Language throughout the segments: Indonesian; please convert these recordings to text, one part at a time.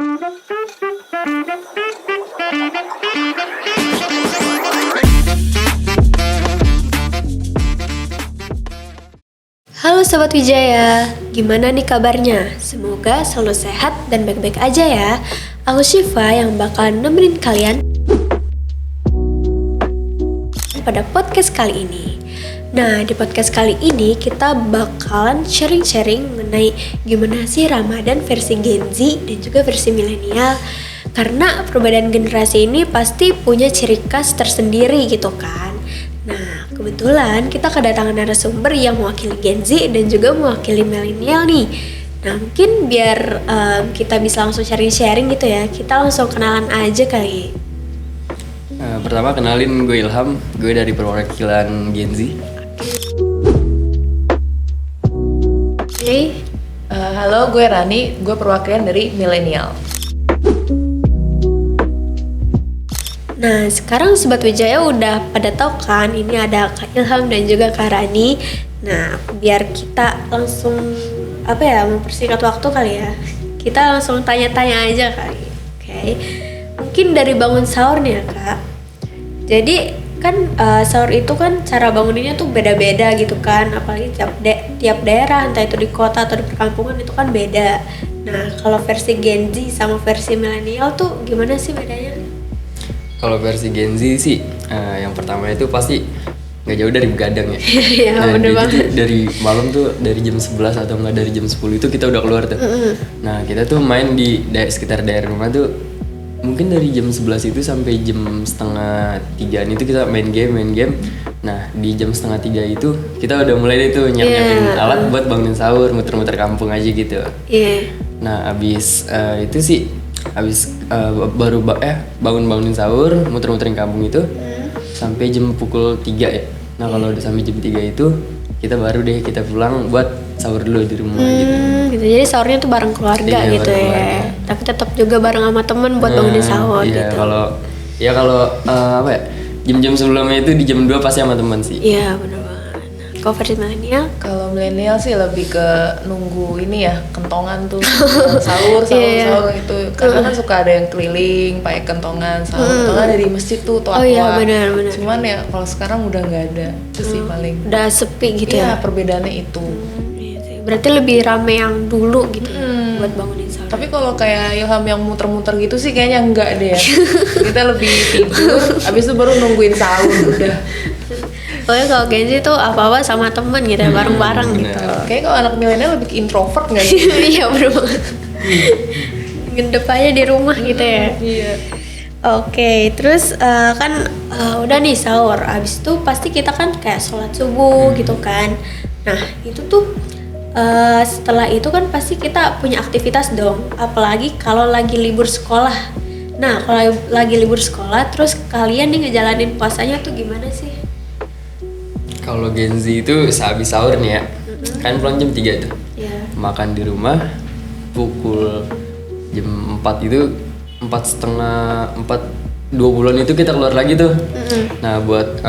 Halo Sobat Wijaya, gimana nih kabarnya? Semoga selalu sehat dan baik-baik aja ya. Aku Syifa yang bakal nemenin kalian pada podcast kali ini. Nah, di podcast kali ini kita bakalan sharing-sharing mengenai gimana sih Ramadan versi Gen Z dan juga versi milenial. Karena perbedaan generasi ini pasti punya ciri khas tersendiri gitu kan. Nah, kebetulan kita kedatangan narasumber yang mewakili Gen Z dan juga mewakili milenial nih. Nah, mungkin biar kita bisa langsung sharing-sharing gitu ya, kita langsung kenalan aja kali. Pertama kenalin, gue Ilham, gue dari perwakilan Gen Z. Oke. Halo, gue Rani, gue perwakilan dari milenial. Nah, sekarang Sobat Wijaya udah pada tahu kan ini ada Kak Ilham dan juga Kak Rani. Nah, biar kita langsung mempersingkat waktu kali ya. Kita langsung tanya-tanya aja kali. Oke. Mungkin dari bangun sahur nih ya, Kak. Jadi kan sahur itu kan cara banguninnya tuh beda-beda gitu kan, apalagi tiap daerah, entah itu di kota atau di perkampungan itu kan beda. Nah, kalau versi Gen Z sama versi milenial tuh gimana sih bedanya? Kalau versi Gen Z sih, yang pertama itu pasti nggak jauh dari begadang ya. Iya, bener jadi banget. dari malam tuh dari jam 11 atau enggak dari jam 10 itu kita udah keluar tuh. Nah, kita tuh main di sekitar daerah rumah tuh mungkin dari jam 11 itu sampai jam setengah 3 itu kita main game. Nah, di jam setengah 3 itu kita udah mulai tuh nyiapin alat buat bangunin sahur, muter-muter kampung aja gitu. Iya. Nah, abis itu sih bangunin sahur, muter-muterin kampung itu sampai jam pukul 3 ya. Nah, kalau udah sampai jam 3 itu kita baru deh kita pulang buat sahur dulu di rumah gitu. Jadi sahurnya tuh bareng keluarga Iya, gitu bareng ya. keluarga. Tapi tetap juga bareng sama temen buat bangunin sahur Iya, gitu. kalau jam-jam sebelumnya itu di jam 2 pasti sama teman sih. Iya, bener banget. Nah, kalau versi milenial? Kalau milenial sih lebih ke nunggu ini ya, kentongan tuh sahur Iya. itu. Karena kan suka ada yang keliling pakai kentongan sahur. Kentongan dari masjid tuh tua-tua. Oh iya, benar. Cuman ya kalau sekarang udah nggak ada. Itu sih paling. Udah sepi gitu Iya, ya? perbedaannya itu. Iya sih. Berarti lebih rame yang dulu gitu buat bangunin sahur. Tapi kalau kayak Ilham yang muter-muter gitu sih kayaknya enggak deh ya. Kita lebih tidur, habis itu baru nungguin sahur udah. Pokoknya kalau Gen Z tuh apa-apa sama temen gitu ya, bareng-bareng gitu. Kayak kalau anak milenial lebih ke introvert nggak sih? Iya, bener banget. Ngedep aja di rumah gitu ya. Iya. Oke, terus udah nih sahur. Abis itu pasti kita kan kayak sholat subuh gitu kan. Nah, itu tuh setelah itu kan pasti kita punya aktivitas dong. Apalagi kalau lagi libur sekolah. Nah, kalau lagi libur sekolah, terus kalian nih ngejalanin puasanya tuh gimana sih? Kalau Gen Z itu sehabis sahur nih ya. Kan pulang jam 3 tuh. Ya. Makan di rumah pukul jam 4 itu 4:30 itu kita keluar lagi tuh. Nah, buat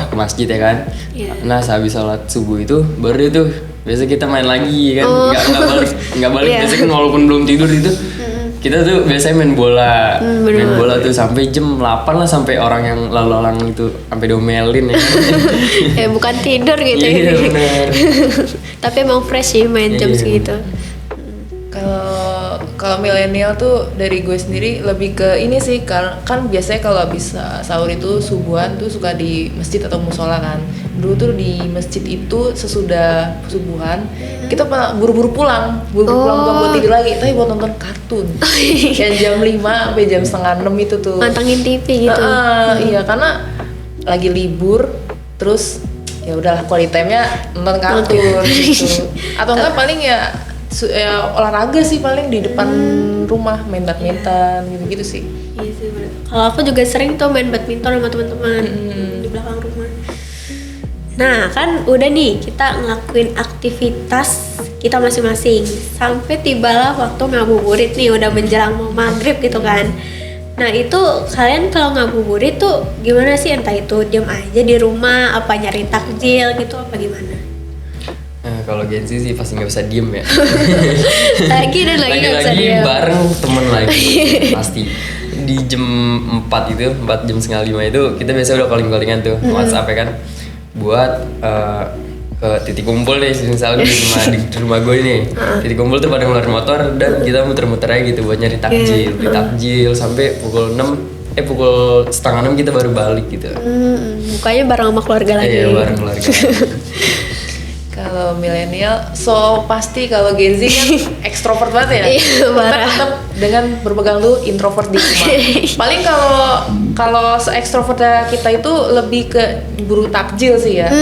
ke masjid ya kan. Iya. Nah, sehabis sholat subuh itu baru itu biasa kita main lagi kan. Nggak balik Iya. biasa kan walaupun belum tidur itu. Kita tuh biasanya main bola. Main bola tuh sampai jam 8 lah, sampai orang yang lalu-lalang itu sampai domelin ya. Ya bukan tidur gitu Iya, ya. bener. Tapi emang fresh sih main jam Iya. segitu. Kalau milenial tuh dari gue sendiri lebih ke ini sih, kan biasanya kalau habis sahur itu subuhan tuh suka di masjid atau musola kan. Dulu tuh di masjid itu sesudah subuhan kita buru-buru pulang bukan buat tidur lagi, tapi buat nonton kartun. Yang jam 5 sampai jam setengah 6 itu tuh. Mantengin TV gitu. Iya, karena lagi libur terus ya udah quality time-nya nonton kartun gitu. Atau enggak paling ya olahraga sih paling di depan rumah, main badminton gitu-gitu sih. Iya sih bener. Kalau aku juga sering tuh main badminton sama teman-teman di belakang rumah. Nah kan udah nih kita ngelakuin aktivitas kita masing-masing sampai tibalah waktu ngabuburit nih, udah menjelang mau maghrib gitu kan. Nah itu kalian kalau ngabuburit tuh gimana sih? Entah itu diam aja di rumah, apa nyari takjil gitu, apa gimana? Nah, kalau Gen Z sih pasti nggak bisa diem ya. Lagi dan lagi nggak bisa Lagi-lagi diam. bareng temen lagi pasti. Di jam 4 itu, 4 jam setengah 5 itu kita biasa udah calling-callingan tuh WhatsApp ya kan, buat ke titik kumpul nih, misalnya di rumah gue nih, titik kumpul tuh pada ngeluarin motor dan kita muter-muter aja gitu buat nyari takjil, beli takjil sampai pukul 6, pukul setengah 6 kita baru balik gitu. Bukanya bareng sama keluarga lagi. Iya, bareng keluarga. Kalau milenial, so pasti kalau Gen Z kan ekstrovert banget ya. Iya, parah. Tetap dengan berpegang tuh introvert di rumah. Paling kalau se-ekstrovertnya kita itu lebih ke buru takjil sih ya.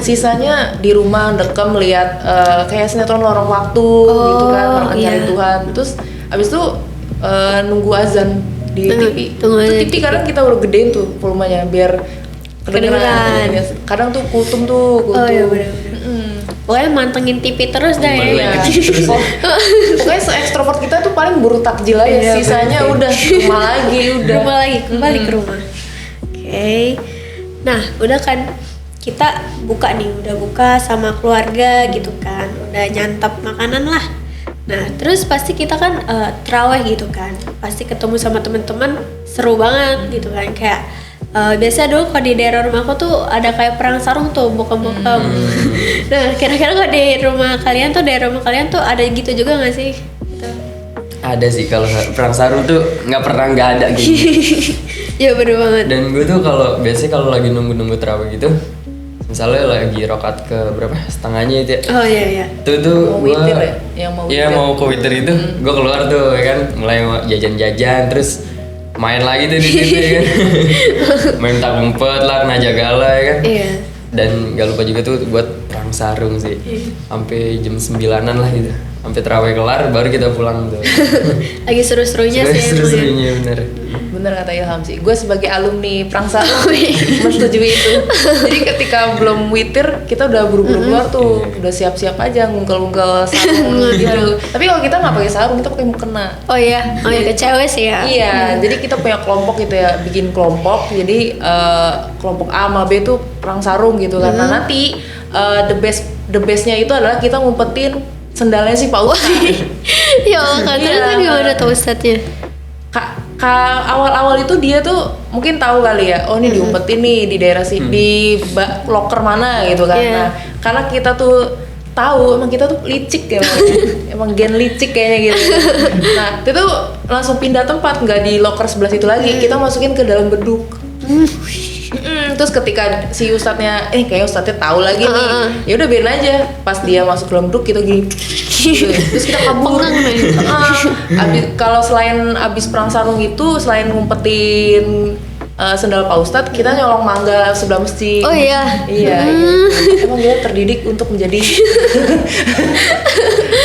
Sisanya di rumah dekem lihat kayak sinetron lorong waktu gitu kan, orang mencari Tuhan. Terus abis itu nunggu azan di TV. tunggu Itu azan TV kadang kita udah gedein tuh volumenya biar kedengeran. Kadang tuh kultum. Oh iya benar-benar. Pokoknya mantengin TV terus dah ya. Iya. Pokoknya se-ekstrovert kita tuh paling buru takjil aja. Iya, Sisanya udah rumah lagi, Rumah lagi, kembali ke rumah. Oke. Nah, udah kan kita buka nih, udah buka sama keluarga gitu kan. Udah nyantap makanan lah. Nah, terus pasti kita kan terawih gitu kan. Pasti ketemu sama teman-teman seru banget gitu kan. Kayak biasa dulu kalau di daerah rumahku tuh ada kayak perang sarung tuh bokap-bokap. Nah kira-kira kalau di rumah kalian tuh, daerah rumah kalian tuh ada gitu juga nggak sih? Gitu. Ada sih, kalau perang sarung tuh nggak ada gitu. Iya bener banget. Dan gue tuh kalau biasanya kalau lagi nunggu terawih gitu, misalnya lagi rokat ke berapa setengahnya itu ya. Oh iya. Itu tuh mau gue witir ya, yang mau iya witir. mau ke witir itu, gue keluar tuh ya kan, mulai jajan-jajan terus main lagi tuh di situ ya kan. Main tak umpet lah, kena jagala ya kan. Iya. Dan gak lupa juga tuh buat perang sarung sih. Sampai jam 9-an lah gitu. Sampai terawih kelar baru kita pulang tuh. Lagi seru-serunya sih emang ya. Seru-serunya bener. Bener kata Ilham sih. Gue sebagai alumni perang sarung menyetujui itu. Jadi ketika belum witir kita udah buru-buru keluar tuh, udah siap-siap aja ngungkel-ngungkel sarung gitu. Tapi kalau kita nggak pakai sarung, kita pakai mukena. Oh iya, ke cewek sih ya. Iya, jadi kita punya kelompok gitu ya, bikin kelompok. Jadi kelompok A sama B tuh perang sarung gitu kan. Nah nanti the bestnya itu adalah kita ngumpetin sendalnya si Pak Ustadz. Ya Allah, ternyata gimana tuh Ustadznya? Awal-awal itu dia tuh mungkin tahu kali ya, oh ini diumpetin nih di daerah di loker mana gitu kan. Iya. Nah, karena kita tuh tahu emang kita tuh licik ya, emang gen licik kayaknya gitu. Nah, itu tuh langsung pindah tempat, nggak di loker sebelah situ lagi, kita masukin ke dalam beduk. Terus ketika si ustadznya, kayaknya ustadznya tahu lagi nih, ya udah biarin aja. Pas dia masuk ke dalam beduk kita gini, gitu. Terus kita kabur. Kalau selain abis perang sarung itu, selain ngumpetin sendal Pak Ustadz, kita nyolong mangga sebelah masjid. Oh iya. Iya. Emang dia terdidik untuk menjadi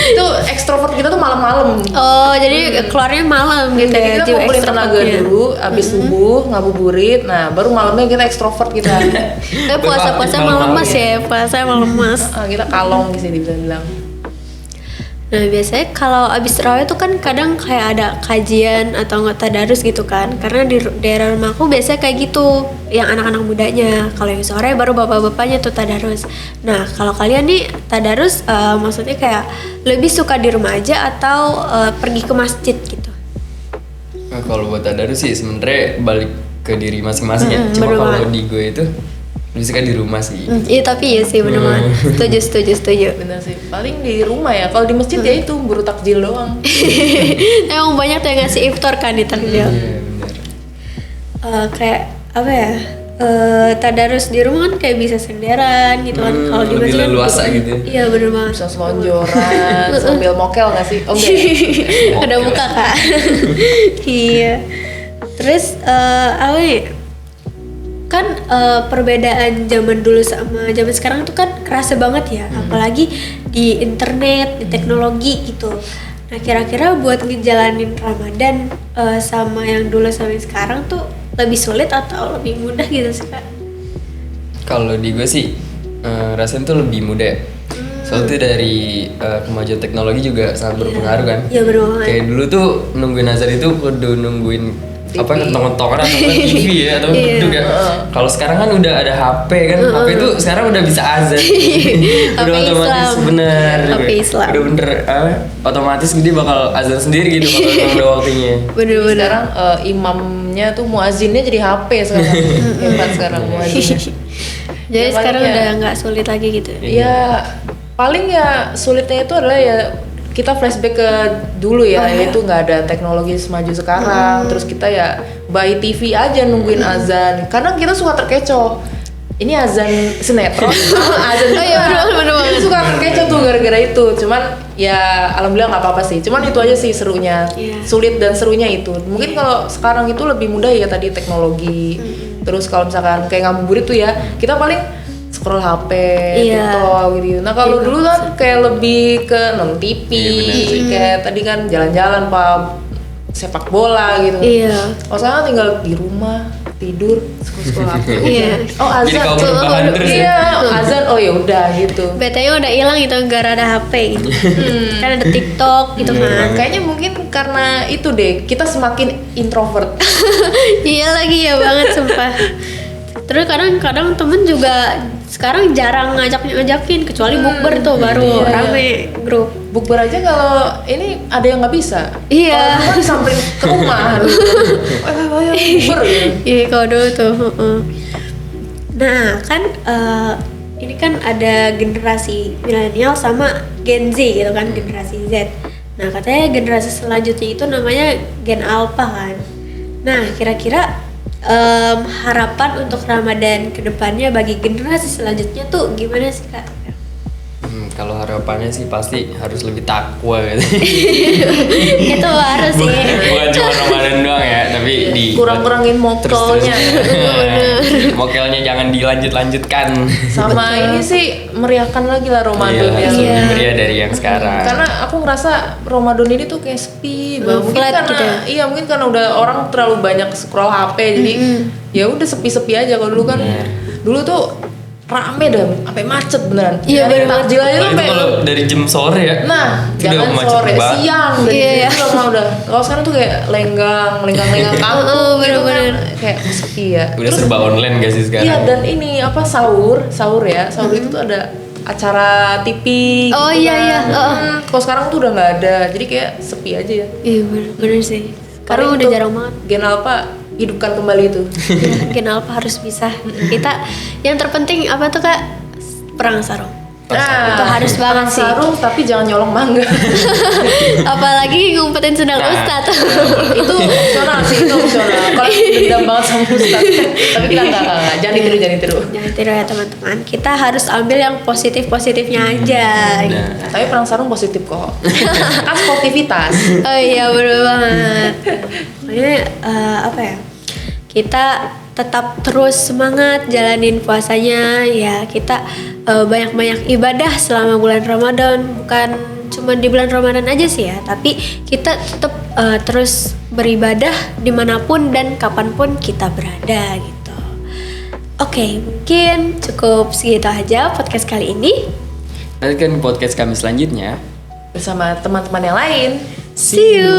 itu ekstrovert kita tuh malam-malam. Oh jadi keluarnya malam gitu Jadi ya. kita jiwa kumpulin tenaga ekstrovertnya. dulu, abis subuh ngabuburit, nah baru malamnya kita ekstrovert kita. Tapi puasa-puasa emang lemas ya, puasa emang lemas. Kita kalong sih bisa bilang. Nah biasanya kalau abis terawih tuh kan kadang kayak ada kajian atau nggak tadarus gitu kan. Karena di daerah rumahku biasanya kayak gitu, yang anak-anak mudanya. Kalau yang sore baru bapak-bapaknya tuh tadarus. Nah kalau kalian nih tadarus maksudnya kayak lebih suka di rumah aja atau pergi ke masjid gitu? Nah, kalau buat tadarus sih sebenarnya balik ke diri masing-masing ya. Cuma bener kalau banget. di gue itu lebih suka di rumah sih. Iya tapi ya sih bener banget. Setuju. Bener sih, paling di rumah ya. Kalau di masjid ya itu buru takjil doang. Emang banyak tuh yang ngasih iftar kan di takjil. Iya benar. Kayak apa ya? Tadarus di rumah kan kayak bisa senderan gitu kan. Kalau di lebih masjid kan leluasa gitu ya. Iya bener banget. Bisa selonjoran sambil mokel nggak sih? Oh enggak ya? Udah buka kak. Iya. Terus apa ya? Kan perbedaan zaman dulu sama zaman sekarang itu kan kerasa banget ya, apalagi di internet, di teknologi gitu. Nah kira-kira buat ngejalanin Ramadan sama yang dulu sama yang sekarang tuh lebih sulit atau lebih mudah gitu sih kak? Kalau di gue sih rasanya tuh lebih mudah ya. Soalnya tuh dari kemajuan teknologi juga sangat berpengaruh kan. Iya bener banget. Kayak dulu tuh nungguin azan itu kudu nungguin apa kentongan-kentongan atau TV ya atau duduk ya. Kalau sekarang kan udah ada HP kan, HP itu sekarang udah bisa azan. Udah HP otomatis Islam. bener. HP Islam. Udah bener otomatis dia bakal azan sendiri gitu kalau emang udah waktunya. Bener-bener. Sekarang imamnya tuh muazinnya jadi HP sekarang. Hebat sekarang muazinnya. Jadi Ya, sekarang paling ya. udah nggak sulit lagi gitu. Ya paling ya sulitnya itu adalah ya kita flashback ke dulu ya, yaitu nggak ada teknologi semaju sekarang. Terus kita ya by TV aja nungguin azan, karena kita suka terkecoh. Ini azan sinetron, azan Oh iya, bener banget. suka terkecoh tuh gara-gara itu. Cuman ya alhamdulillah nggak apa-apa sih. Cuman itu aja sih serunya, Iya. sulit dan serunya itu. Mungkin kalau sekarang itu lebih mudah ya tadi teknologi. Terus kalau misalkan kayak ngabuburit tuh ya, kita paling scroll HP, Iya. TikTok gitu. Nah kalau dulu kan kayak lebih ke nonton TV, Iya, bener sih. kayak tadi kan jalan-jalan pak sepak bola gitu. Iya. Kalau sekarang tinggal di rumah tidur scroll HP. Iya. Oh azan. Jadi kaum rebahan terus ya? Iya azan. Oh ya udah gitu. BT-nya udah hilang gitu gara ada HP gitu. Kan ada TikTok gitu Bener kan. banget. Kayaknya mungkin karena itu deh kita semakin introvert. Iya lagi ya banget sumpah. Terus kadang-kadang temen juga sekarang jarang ngajakin kecuali bukber tuh baru Iya. rame grup. Bukber aja kalau ini ada yang nggak bisa. Iya. Kalau dulu kan disamperin ke rumah. Ayo bukber gitu. Iya kalau dulu tuh. Nah kan ini kan ada generasi milenial sama Gen Z gitu kan, generasi Z. Nah katanya generasi selanjutnya itu namanya Gen Alpha kan. Nah kira-kira harapan untuk Ramadan kedepannya bagi generasi selanjutnya tuh gimana sih Kak? Kalau harapannya sih pasti harus lebih takwa gitu. Itu harus sih. Bukan cuma Ramadan doang ya, tapi di Kurang-kurangin mokelnya. mokelnya jangan dilanjut-lanjutkan. Sama ini sih meriahkan lagi lah Ramadan Iya, ya. lebih Iya. meriah dari yang sekarang. Karena aku ngerasa Ramadan ini tuh kayak sepi banget. Mungkin Flat karena gitu ya? iya mungkin karena udah orang terlalu banyak scroll HP jadi ya udah sepi-sepi aja. Kalau dulu kan dulu tuh rame dah sampai macet beneran. Iya, Nyari bener. takjil aja tuh Kalau itu sampai kalau dari jam sore ya. nah, Udah jangan macet sore, banget. siang dan Iya, iya. itu udah. Kalau sekarang tuh kayak lenggang kampung gitu bener-bener. kan. Kayak sepi ya. Udah serba online gak sih sekarang? Iya dan ini apa sahur ya sahur itu tuh ada acara TV Oh, gitu iya, kan. iya. Kalau sekarang tuh udah nggak ada jadi kayak sepi aja ya. Iya bener sih. Karena Paling udah untuk jarang banget. Gen Alpha hidupkan kembali itu. Gen Alpha harus bisa. Kita yang terpenting apa tuh Kak? Perang sarung. Itu harus banget sih. Sarung tapi jangan nyolong mangga. Apalagi ngumpetin sendal Nah. Ustadz. Itu opsional sih, itu opsional. Kalau dendam banget sama Ustaz. Tapi kita enggak. Jangan ditiru. Jangan tiru ya teman-teman. Kita harus ambil yang positif-positifnya aja. Nah, Tapi perang sarung positif kok. Kan sportivitas. Oh iya bener banget. Makanya apa ya? Kita tetap terus semangat jalanin puasanya ya. Kita banyak-banyak ibadah selama bulan Ramadan. Bukan cuma di bulan Ramadan aja sih ya, tapi kita tetap terus beribadah dimanapun dan kapanpun kita berada gitu. Oke, mungkin cukup segitu aja podcast kali ini. nantikan podcast kami selanjutnya. Bersama teman-teman yang lain. See you.